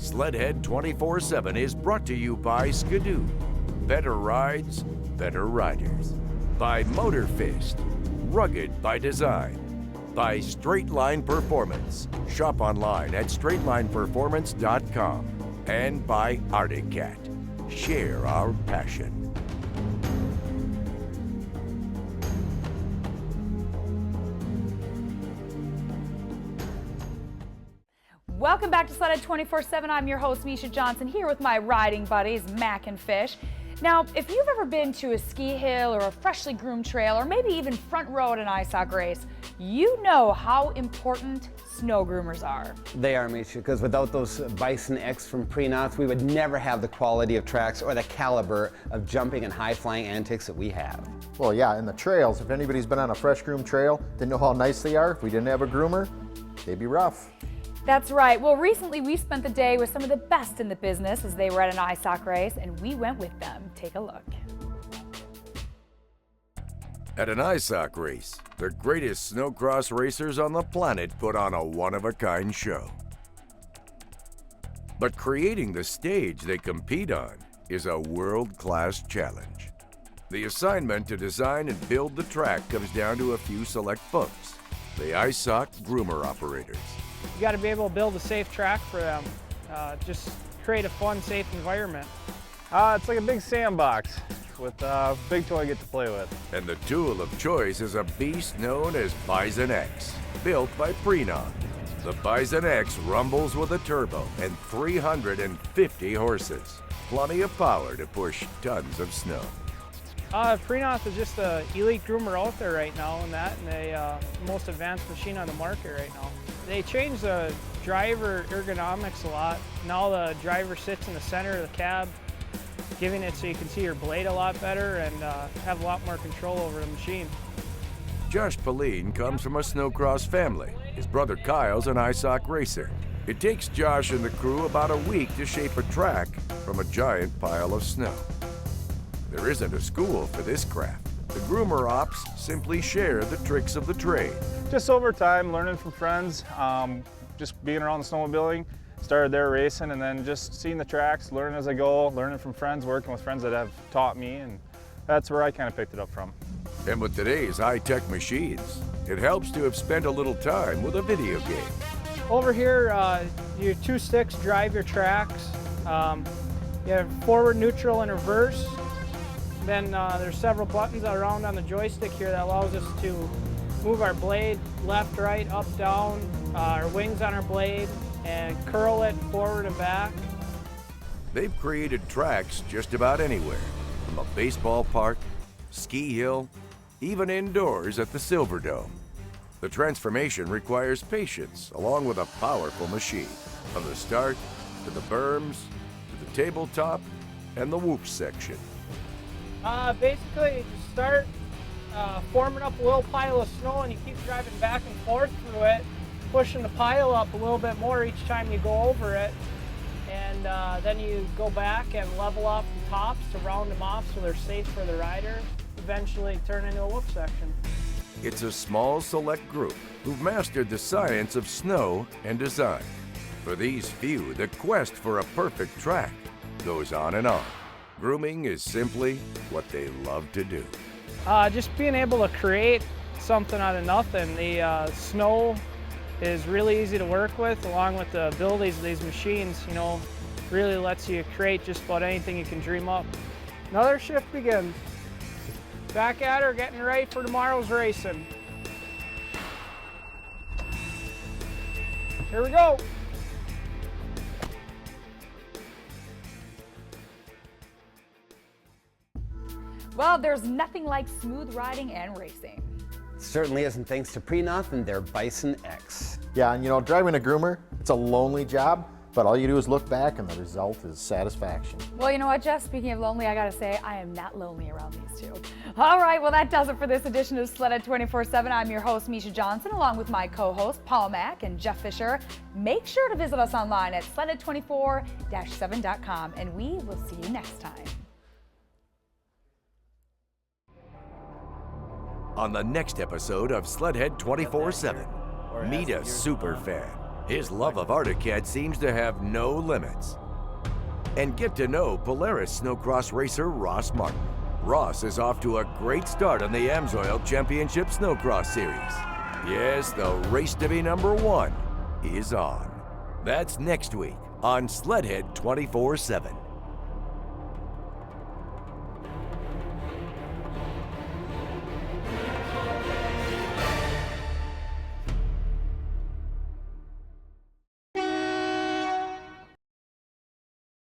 Sledhead 24/7 is brought to you by Skidoo. Better rides, better riders. By Motorfist. Rugged by design. By Straight Line Performance. Shop online at straightlineperformance.com. And by Arctic Cat. Share our passion. Welcome back to Sled-Ed 24/7. I'm your host, Misha Johnson, here with my riding buddies, Mac and Fish. Now, if you've ever been to a ski hill or a freshly groomed trail, or maybe even front row at an ice hockey race, you know how important snow groomers are. They are, Misha, because without those Bison X from Prinoth, we would never have the quality of tracks or the caliber of jumping and high-flying antics that we have. Well, yeah, and the trails, if anybody's been on a fresh groomed trail, they know how nice they are. If we didn't have a groomer, they'd be rough. That's right. Well, recently we spent the day with some of the best in the business as they were at an ice hockey race, and we went with them. Take a look. At an ice hockey race, the greatest snowcross racers on the planet put on a one-of-a-kind show. But creating the stage they compete on is a world-class challenge. The assignment to design and build the track comes down to a few select folks, the ice hockey groomer operators. You got to be able to build a safe track for them. Just create a fun, safe environment. It's like a big sandbox with a big toy I get to play with. And the tool of choice is a beast known as Bison X, built by Prinoth. The Bison X rumbles with a turbo and 350 horses. Plenty of power to push tons of snow. Prinoth is just the elite groomer out there right now, and the most advanced machine on the market right now. They changed the driver ergonomics a lot. Now the driver sits in the center of the cab, giving it so you can see your blade a lot better and have a lot more control over the machine. Josh Pauline comes from a snowcross family. His brother Kyle's an ice hockey racer. It takes Josh and the crew about a week to shape a track from a giant pile of snow. There isn't a school for this craft. The groomer ops simply share the tricks of the trade. Just over time, learning from friends, just being around the snowmobiling, started there racing, and then just seeing the tracks, learning as I go, learning from friends, working with friends that have taught me, and that's where I kind of picked it up from. And with today's high-tech machines, it helps to have spent a little time with a video game. Over here, your two sticks drive your tracks. You have forward, neutral, and reverse. Then there's several buttons around on the joystick here that allows us to move our blade left, right, up, down, our wings on our blade, and curl it forward and back. They've created tracks just about anywhere, from a baseball park, ski hill, even indoors at the Silverdome. The transformation requires patience along with a powerful machine, from the start to the berms, to the tabletop, and the whoop section. Basically, you start forming up a little pile of snow and you keep driving back and forth through it, pushing the pile up a little bit more each time you go over it. And then you go back and level up the tops to round them off so they're safe for the rider. Eventually turn into a whoop section. It's a small select group who've mastered the science of snow and design. For these few, the quest for a perfect track goes on and on. Grooming is simply what they love to do. Just being able to create something out of nothing. The snow is really easy to work with, along with the abilities of these machines, you know, really lets you create just about anything you can dream up. Another shift begins. Back at her, getting ready for tomorrow's racing. Here we go. Well, there's nothing like smooth riding and racing. It certainly isn't, thanks to Prinoth and their Bison X. Yeah, and you know, driving a groomer, it's a lonely job, but all you do is look back and the result is satisfaction. Well, you know what, Jess? Speaking of lonely, I gotta say, I am not lonely around these two. All right, well, that does it for this edition of Sled-Ed 24/7. I'm your host, Misha Johnson, along with my co-hosts, Paul Mack and Jeff Fisher. Make sure to visit us online at sled-ed24-7.com, and we will see you next time. On the next episode of Sledhead 24/7, meet a super fan His love of Arctic Cat seems to have no limits. And get to know Polaris snowcross racer Ross Martin. Ross is off to a great start on the Amsoil Championship Snowcross Series. Yes, the race to be #1 is on. That's next week on Sledhead 24/7.